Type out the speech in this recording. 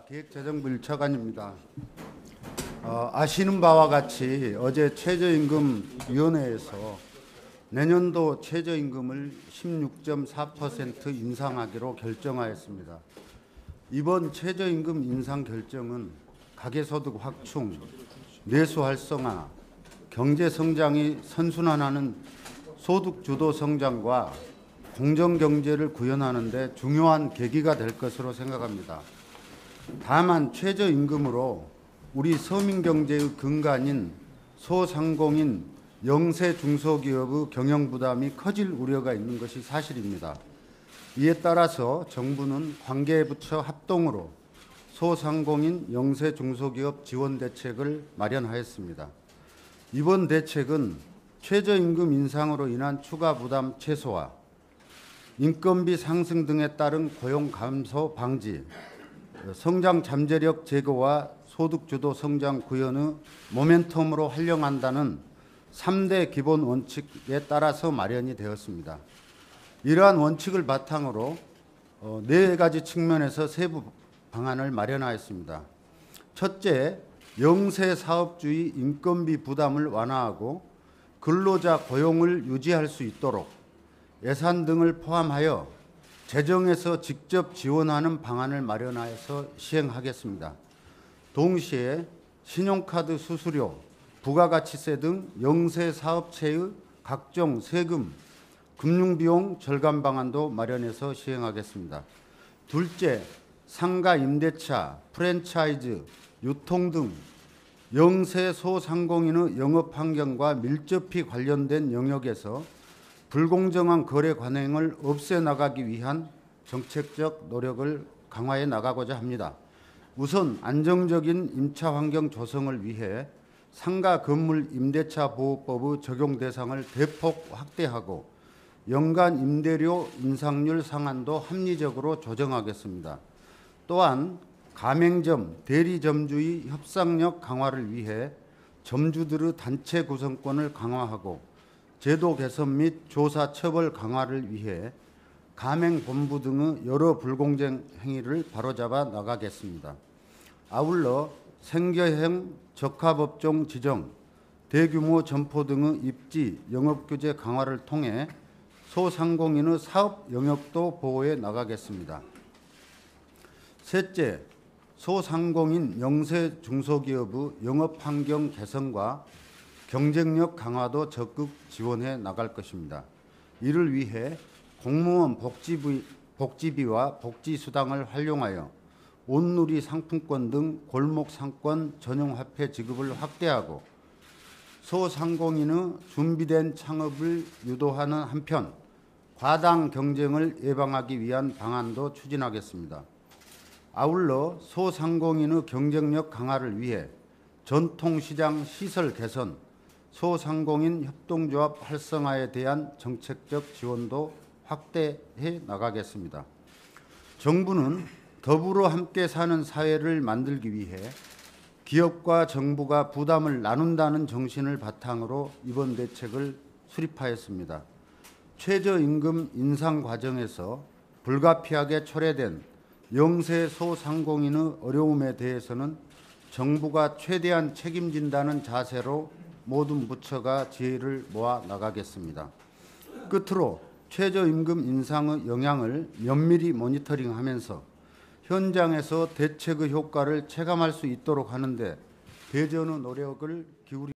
기획재정부 1차관입니다. 아시는 바와 같이 어제 최저임금위원회에서 내년도 최저임금을 16.4% 인상하기로 결정하였습니다. 이번 최저임금 인상 결정은 가계소득 확충, 내수 활성화, 경제 성장이 선순환하는 소득 주도 성장과 공정 경제를 구현하는 데 중요한 계기가 될 것으로 생각합니다. 다만 최저임금으로 우리 서민경제의 근간인 소상공인, 영세 중소기업의 경영부담이 커질 우려가 있는 것이 사실입니다. 이에 따라서 정부는 관계부처 합동으로 소상공인, 영세 중소기업 지원 대책을 마련하였습니다. 이번 대책은 최저임금 인상으로 인한 추가 부담 최소화, 인건비 상승 등에 따른 고용 감소 방지, 성장 잠재력 제고와 소득 주도 성장 구현의 모멘텀으로 활용한다는 3대 기본 원칙에 따라서 마련이 되었습니다. 이러한 원칙을 바탕으로 4가지 측면에서 세부 방안을 마련하였습니다. 첫째, 영세 사업주의 인건비 부담을 완화하고 근로자 고용을 유지할 수 있도록 예산 등을 포함하여 재정에서 직접 지원하는 방안을 마련하여서 시행하겠습니다. 동시에 신용카드 수수료, 부가가치세 등 영세 사업체의 각종 세금, 금융비용 절감 방안도 마련해서 시행하겠습니다. 둘째, 상가 임대차, 프랜차이즈, 유통 등 영세 소상공인의 영업 환경과 밀접히 관련된 영역에서 불공정한 거래 관행을 없애나가기 위한 정책적 노력을 강화해 나가고자 합니다. 우선 안정적인 임차 환경 조성을 위해 상가 건물 임대차 보호법의 적용 대상을 대폭 확대하고 연간 임대료 인상률 상한도 합리적으로 조정하겠습니다. 또한 가맹점, 대리점주의 협상력 강화를 위해 점주들의 단체 구성권을 강화하고 제도 개선 및 조사 처벌 강화를 위해 가맹본부 등의 여러 불공정 행위를 바로잡아 나가겠습니다. 아울러 생계형 적합업종 지정, 대규모 점포 등의 입지, 영업규제 강화를 통해 소상공인의 사업 영역도 보호해 나가겠습니다. 셋째, 소상공인 영세 중소기업의 영업환경 개선과 경쟁력 강화도 적극 지원해 나갈 것입니다. 이를 위해 공무원 복지비와 복지수당을 활용하여 온누리 상품권 등 골목상권 전용화폐 지급을 확대하고 소상공인의 준비된 창업을 유도하는 한편 과당 경쟁을 예방하기 위한 방안도 추진하겠습니다. 아울러 소상공인의 경쟁력 강화를 위해 전통시장 시설 개선, 소상공인 협동조합 활성화에 대한 정책적 지원도 확대해 나가겠습니다. 정부는 더불어 함께 사는 사회를 만들기 위해 기업과 정부가 부담을 나눈다는 정신을 바탕으로 이번 대책을 수립하였습니다. 최저임금 인상 과정에서 불가피하게 초래된 영세 소상공인의 어려움에 대해서는 정부가 최대한 책임진다는 자세로 모든 부처가 지혜를 모아 나가겠습니다. 끝으로 최저임금 인상의 영향을 면밀히 모니터링하면서 현장에서 대책의 효과를 체감할 수 있도록 하는 데 대전의 노력을 기울이겠습니다.